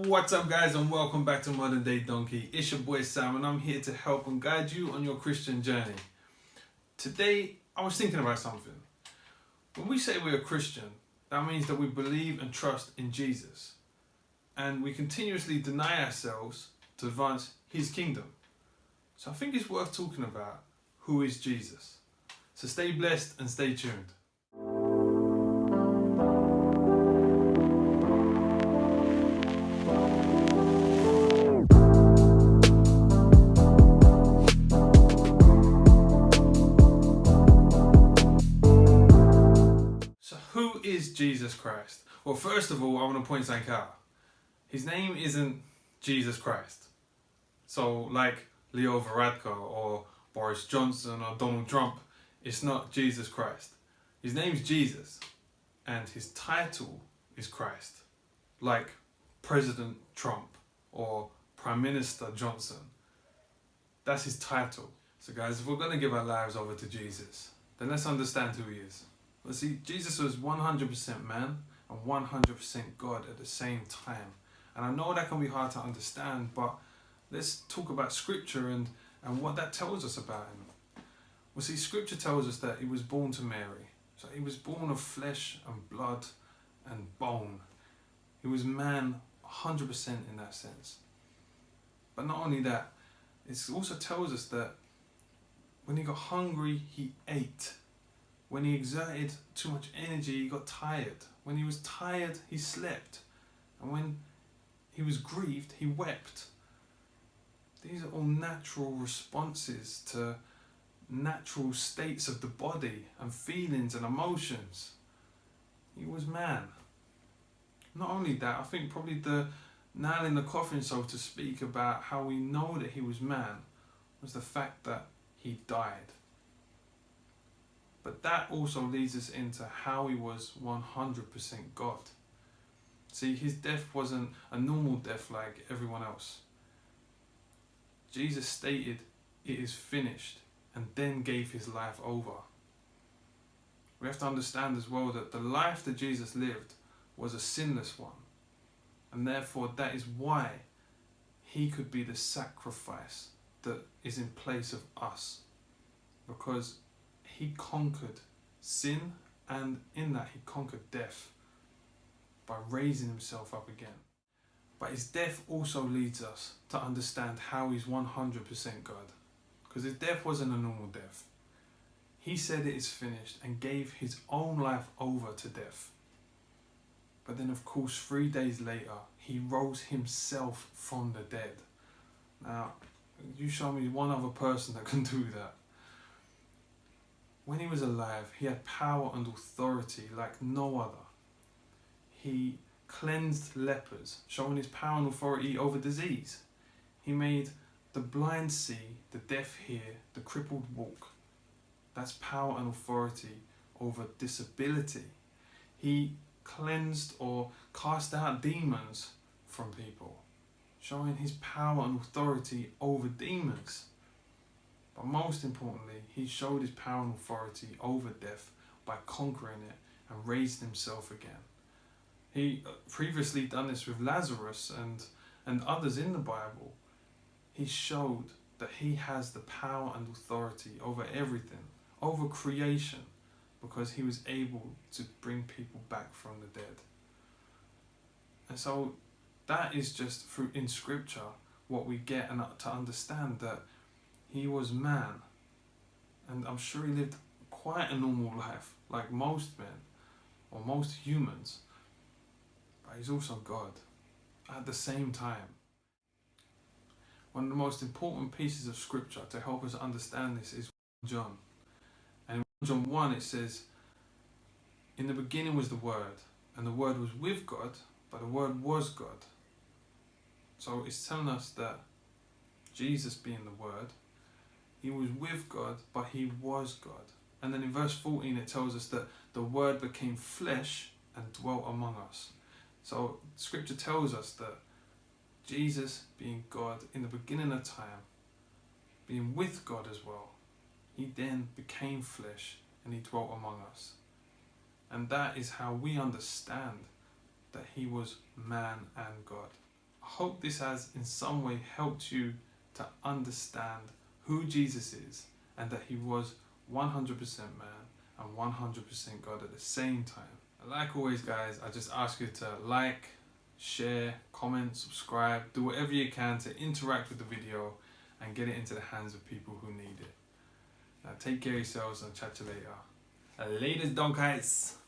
What's up, guys, and welcome back to Modern Day Donkey. It's your boy Sam, and I'm here to help and guide you on your Christian journey. Today, I was thinking about something. When we say we're a Christian, that means that we believe and trust in Jesus, and we continuously deny ourselves to advance His kingdom. So I think it's worth talking about who is Jesus. So stay blessed and stay tuned. Who is Jesus Christ? Well, first of all, I want to point something out. His name isn't Jesus Christ. So, like Leo Varadkar or Boris Johnson or Donald Trump, it's not Jesus Christ. His name's Jesus, and his title is Christ. Like President Trump or Prime Minister Johnson. That's his title. So guys, if we're going to give our lives over to Jesus, then let's understand who he is. Well, see, Jesus was 100% man and 100% God at the same time. And I know that can be hard to understand, but let's talk about scripture and what that tells us about him. Well, see, scripture tells us that he was born to Mary. So he was born of flesh and blood and bone. He was man 100% in that sense. But not only that, it also tells us that when he got hungry, he ate. When he exerted too much energy, he got tired. When he was tired, he slept. And when he was grieved, he wept. These are all natural responses to natural states of the body and feelings and emotions. He was man. Not only that, I think probably the nail in the coffin, so to speak, about how we know that he was man was the fact that he died. But that also leads us into how he was 100% God. See, his death wasn't a normal death like everyone else. Jesus stated, "It is finished," and then gave his life over. We have to understand as well that the life that Jesus lived was a sinless one. And therefore that is why he could be the sacrifice that is in place of us. Because he conquered sin, and in that he conquered death by raising himself up again. But his death also leads us to understand how he's 100% God. Because his death wasn't a normal death. He said it is finished and gave his own life over to death. But then of course 3 days later, he rose himself from the dead. Now, you show me one other person that can do that. When he was alive, he had power and authority like no other. He cleansed lepers, showing his power and authority over disease. He made the blind see, the deaf hear, the crippled walk. That's power and authority over disability. He cleansed or cast out demons from people, showing his power and authority over demons. But most importantly, he showed his power and authority over death by conquering it and raised himself again. He previously done this with Lazarus and others in the Bible. He showed that he has the power and authority over everything, over creation, because he was able to bring people back from the dead. And so that is just through in scripture what we get, and to understand that he was man, and I'm sure he lived quite a normal life, like most men, or most humans, but he's also God, at the same time. One of the most important pieces of scripture to help us understand this is John. And in John 1 it says, "In the beginning was the Word, and the Word was with God, but the Word was God." So it's telling us that Jesus being the Word, he was with God, but he was God. And then in verse 14 it tells us that the Word became flesh and dwelt among us. So scripture tells us that Jesus being God in the beginning of time, being with God as well, he then became flesh and he dwelt among us. And that is how we understand that he was man and God, hope this has in some way helped you to understand who Jesus is and that he was 100% man and 100% God at the same time. And like always guys, I just ask you to like, share, comment, subscribe, do whatever you can to interact with the video and get it into the hands of people who need it. Now take care of yourselves and chat to you later. Latest donkeys!